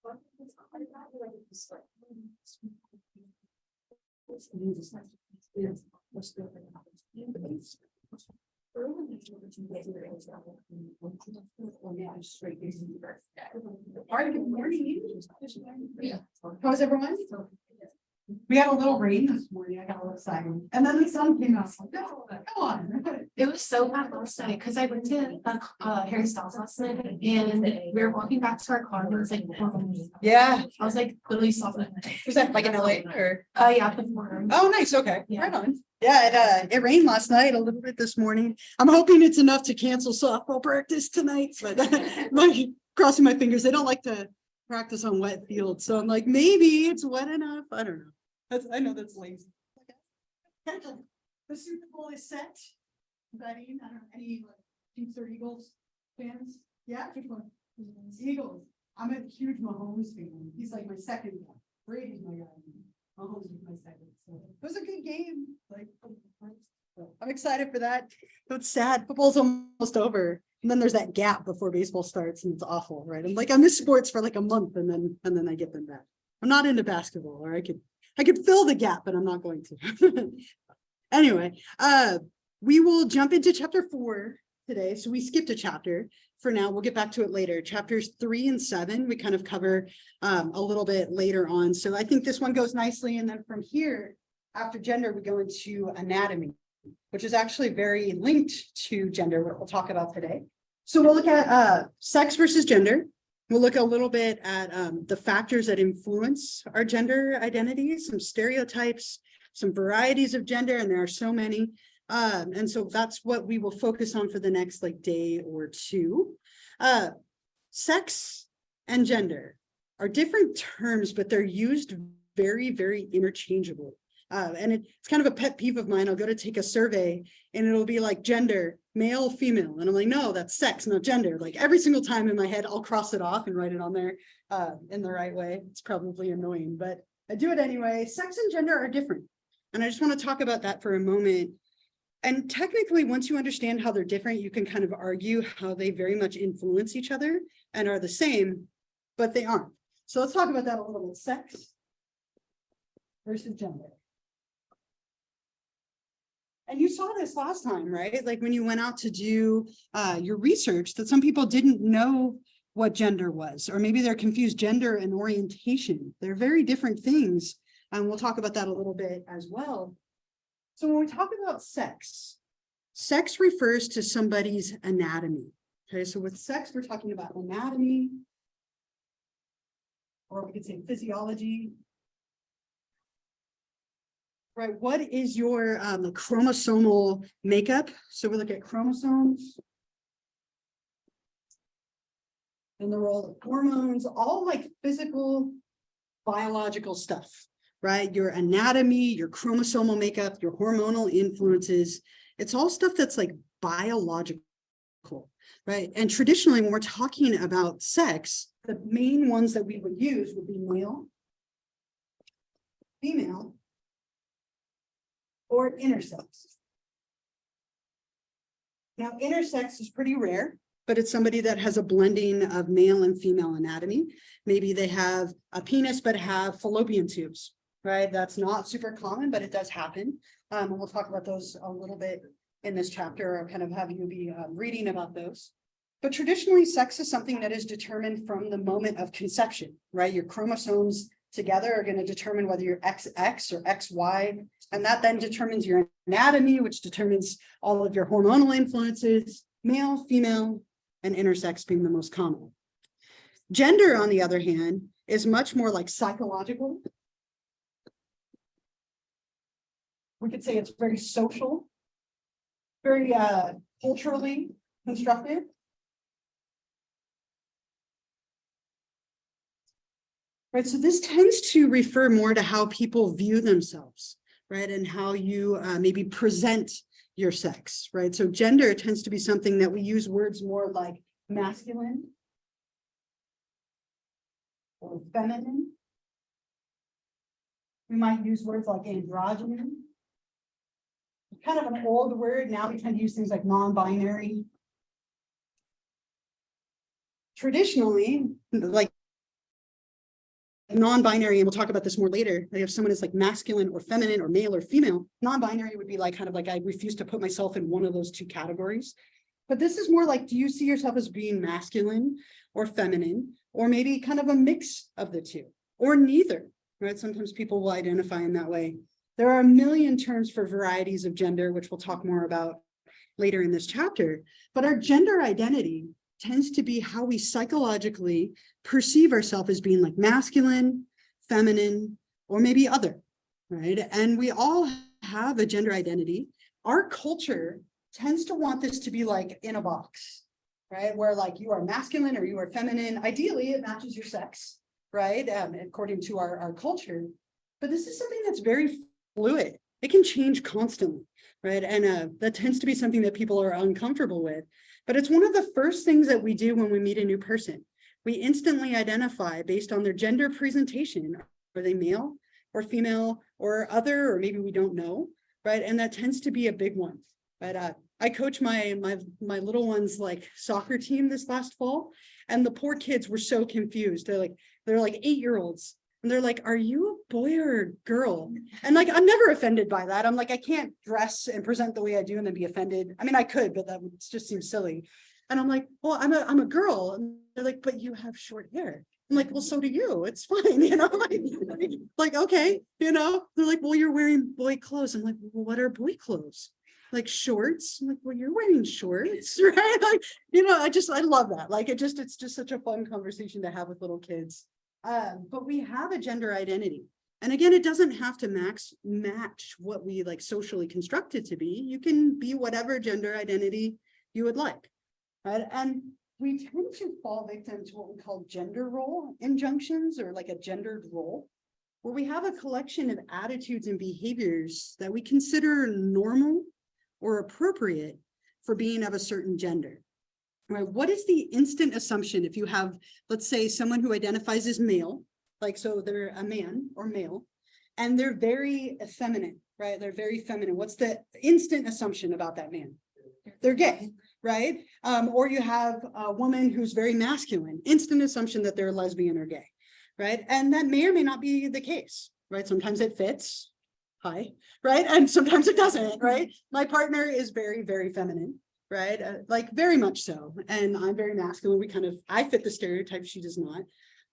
All right, good morning. How's everyone? We had a little rain this morning. I got a little excited. And then the sun came out. No, come on. It was so bad last night because I went to Harry Styles last night and we were walking back to our car and it was like, Yeah. I was like literally sobbing. Was that like in LA or? Yeah, before. Oh, nice. Okay. Yeah. Right on. Yeah, it rained last night, a little bit this morning. I'm hoping it's enough to cancel softball practice tonight, but crossing my fingers. They don't like to practice on wet fields. So I'm like, maybe it's wet enough. I don't know. I know that's lazy. The Super Bowl is set. Betting, I don't know, any Chiefs or Eagles fans? Yeah, which one? Eagles. I'm a huge Mahomes fan. He's like my second guy. Brady's my guy. Mahomes is my second. So it was a good game. Like, I'm excited for that. But it's sad. Football's almost over. And then there's that gap before baseball starts, and it's awful, right? I'm like, I miss sports for like a month, and then I get them back. I'm not into basketball, or I could fill the gap, but I'm not going to. Anyway, we will jump into chapter 4 today. So we skipped a chapter for now. We'll get back to it later. Chapters 3 and 7, we kind of cover a little bit later on. So I think this one goes nicely. And then from here, after gender, we go into anatomy, which is actually very linked to gender, what we'll talk about today. So we'll look at sex versus gender. We'll look a little bit at the factors that influence our gender identities, some stereotypes, some varieties of gender, and there are so many. And so that's what we will focus on for the next day or two. Sex and gender are different terms, but they're used very, very interchangeably. And it's kind of a pet peeve of mine. I'll go to take a survey and it'll be like gender, male, female. And I'm like, no, that's sex, not gender. Like every single time in my head, I'll cross it off and write it on there in the right way. It's probably annoying, but I do it anyway. Sex and gender are different. And I just want to talk about that for a moment. And technically, once you understand how they're different, you can kind of argue how they very much influence each other and are the same, but they aren't. So let's talk about that a little bit. Sex versus gender. And you saw this last time, right? Like when you went out to do your research, that some people didn't know what gender was, or maybe they're confused gender and orientation. They're very different things. And we'll talk about that a little bit as well. So when we talk about sex, sex refers to somebody's anatomy. Okay, so with sex, we're talking about anatomy, or we could say physiology. Right, what is your chromosomal makeup? So we look at chromosomes and the role of hormones, all like physical, biological stuff, right? Your anatomy, your chromosomal makeup, your hormonal influences, it's all stuff that's like biological, right? And traditionally, when we're talking about sex, the main ones that we would use would be male, female, or intersex. Now, intersex is pretty rare, but it's somebody that has a blending of male and female anatomy. Maybe they have a penis, but have fallopian tubes, right? That's not super common, but it does happen. And we'll talk about those a little bit in this chapter, or kind of have you be reading about those. But traditionally, sex is something that is determined from the moment of conception, right? Your chromosomes together are going to determine whether you're XX or XY, and that then determines your anatomy, which determines all of your hormonal influences, male, female, and intersex being the most common. Gender, on the other hand, is much more like psychological. We could say it's very social, very culturally constructed. Right, so this tends to refer more to how people view themselves, right, and how you maybe present your sex, right? So gender tends to be something that we use words more like masculine or feminine. We might use words like androgyny. Kind of an old word. Now we tend to use things like non-binary. Traditionally, like non-binary, and we'll talk about this more later. Like if someone is like masculine or feminine or male or female, non-binary would be like kind of like I refuse to put myself in one of those two categories. But this is more like, do you see yourself as being masculine or feminine, or maybe kind of a mix of the two, or neither, right? Sometimes people will identify in that way. There are a million terms for varieties of gender, which we'll talk more about later in this chapter. But our gender identity tends to be how we psychologically perceive ourselves as being like masculine, feminine, or maybe other, right? And we all have a gender identity. Our culture tends to want this to be like in a box, right? Where like you are masculine or you are feminine. Ideally, it matches your sex, right? According to our culture. But this is something that's very fluid. It can change constantly, right? And that tends to be something that people are uncomfortable with. But it's one of the first things that we do when we meet a new person. We instantly identify based on their gender presentation. Are they male or female or other, or maybe we don't know, right? And that tends to be a big one. But I coach my little ones like soccer team this last fall, and the poor kids were so confused. They're like 8-year-olds. And they're like, are you a boy or a girl? And like, I'm never offended by that. I'm like, I can't dress and present the way I do and then be offended. I mean, I could, but that would just seem silly. And I'm like, well, I'm a girl. And they're like, but you have short hair. I'm like, well, so do you. It's fine, you know, like, okay, you know, they're like, well, you're wearing boy clothes. I'm like, well, what are boy clothes? Like shorts. I'm like, well, you're wearing shorts, right? Like, you know, I love that. Like, it's just such a fun conversation to have with little kids. But we have a gender identity. And again, it doesn't have to match what we like socially constructed to be. You can be whatever gender identity you would like, right? And we tend to fall victim to what we call gender role injunctions, or like a gendered role, where we have a collection of attitudes and behaviors that we consider normal or appropriate for being of a certain gender. Right? What is the instant assumption if you have, let's say, someone who identifies as male, like so they're a man or male, and they're very effeminate, right? They're very feminine. What's the instant assumption about that man? They're gay, right? Or you have a woman who's very masculine, instant assumption that they're lesbian or gay, right? And that may or may not be the case, right? Sometimes it fits, right? And sometimes it doesn't, right? My partner is very, very feminine. Right? Like very much so. And I'm very masculine. I fit the stereotype, she does not.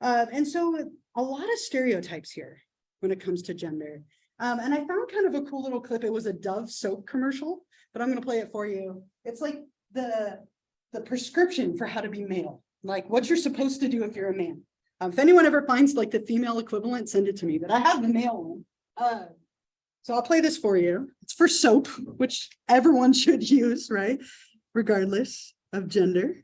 And so a lot of stereotypes here when it comes to gender. And I found kind of a cool little clip. It was a Dove soap commercial, but I'm going to play it for you. It's like the prescription for how to be male, like what you're supposed to do if you're a man. If anyone ever finds like the female equivalent, send it to me, but I have the male one. So I'll play this for you. It's for soap, which everyone should use, right? Regardless of gender.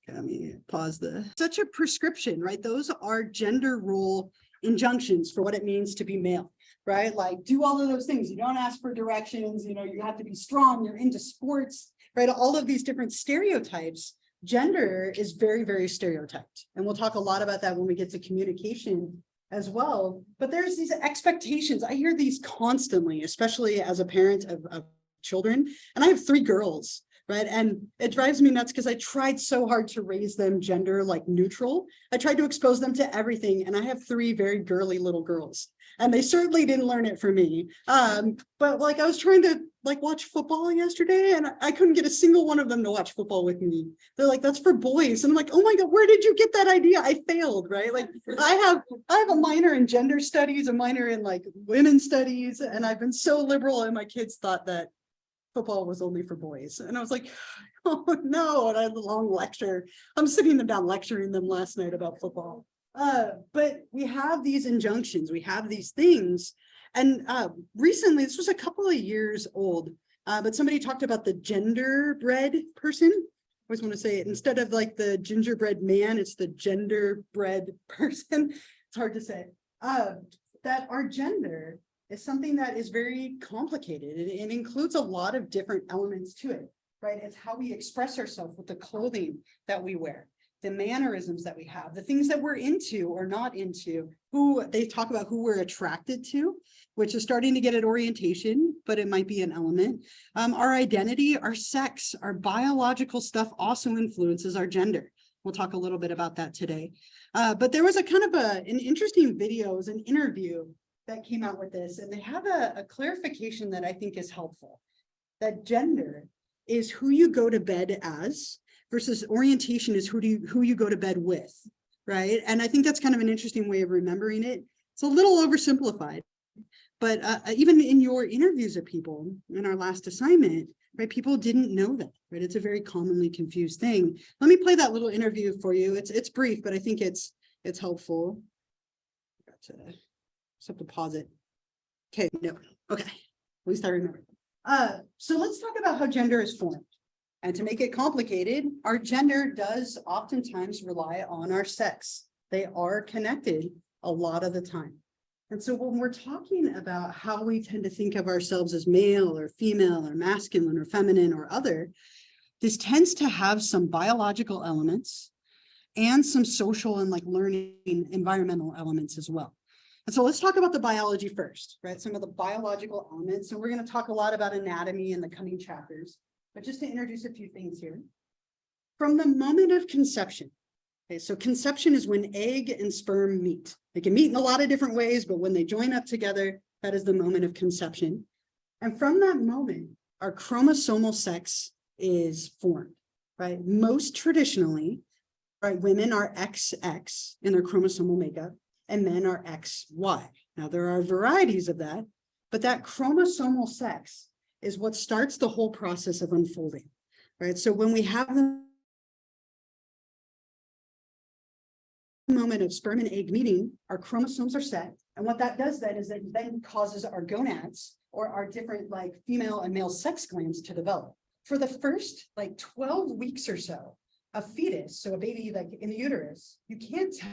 Okay, let me pause such a prescription, right? Those are gender role injunctions for what it means to be male, right? Like do all of those things. You don't ask for directions, you know, you have to be strong, you're into sports, right? All of these different stereotypes. Gender is very, very stereotyped. And we'll talk a lot about that when we get to communication as well. But there's these expectations. I hear these constantly, especially as a parent of children. And I have 3 girls, right? And it drives me nuts because I tried so hard to raise them gender like neutral. I tried to expose them to everything. And I have 3 very girly little girls. And they certainly didn't learn it from me. But like I was trying to like watch football yesterday and I couldn't get a single one of them to watch football with me. They're like, that's for boys. And I'm like, oh my God, where did you get that idea? I failed, right? Like I have a minor in gender studies, a minor in like women's studies. And I've been so liberal and my kids thought that football was only for boys. And I was like, oh no. And I had a long lecture. I'm sitting them down lecturing them last night about football. But we have these injunctions, we have these things. And recently, this was a couple of years old, but somebody talked about the genderbread person. I always want to say it instead of like the gingerbread man, it's the genderbread person. It's hard to say. That our gender is something that is very complicated. It includes a lot of different elements to it, right? It's how we express ourselves with the clothing that we wear, the mannerisms that we have, the things that we're into or not into, who they talk about who we're attracted to, which is starting to get at orientation, but it might be an element. Our identity, our sex, our biological stuff also influences our gender. We'll talk a little bit about that today. But there was a kind of an interesting video, it was an interview that came out with this, and they have a clarification that I think is helpful. That gender is who you go to bed as versus orientation is who you go to bed with, right? And I think that's kind of an interesting way of remembering it. It's a little oversimplified, but even in your interviews of people in our last assignment, right, people didn't know that, right? It's a very commonly confused thing. Let me play that little interview for you. It's brief, but I think it's helpful. Just have to pause it. Okay, no, okay, at least I remember. So let's talk about how gender is formed. And to make it complicated, our gender does oftentimes rely on our sex. They are connected a lot of the time. And so when we're talking about how we tend to think of ourselves as male or female or masculine or feminine or other, this tends to have some biological elements and some social and like learning environmental elements as well. And so let's talk about the biology first, right? Some of the biological elements. And we're going to talk a lot about anatomy in the coming chapters, but just to introduce a few things here. From the moment of conception, okay, so conception is when egg and sperm meet. They can meet in a lot of different ways, but when they join up together, that is the moment of conception. And from that moment, our chromosomal sex is formed, right? Most traditionally, right, women are XX in their chromosomal makeup, and men are XY. Now, there are varieties of that, but that chromosomal sex is what starts the whole process of unfolding, right? So when we have the moment of sperm and egg meeting, our chromosomes are set. And what that does then is that then causes our gonads or our different like female and male sex glands to develop. For the first like 12 weeks or so, a fetus, so a baby like in the uterus, you can't tell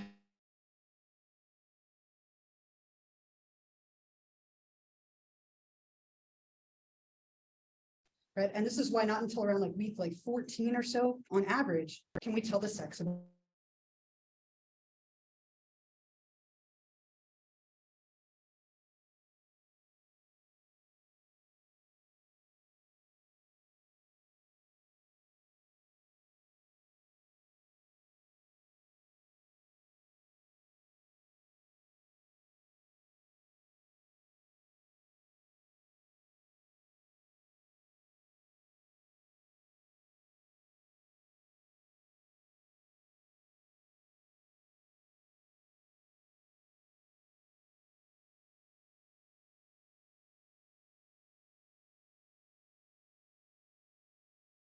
right? And this is why not until around like week like 14 or so on average, can we tell the sex of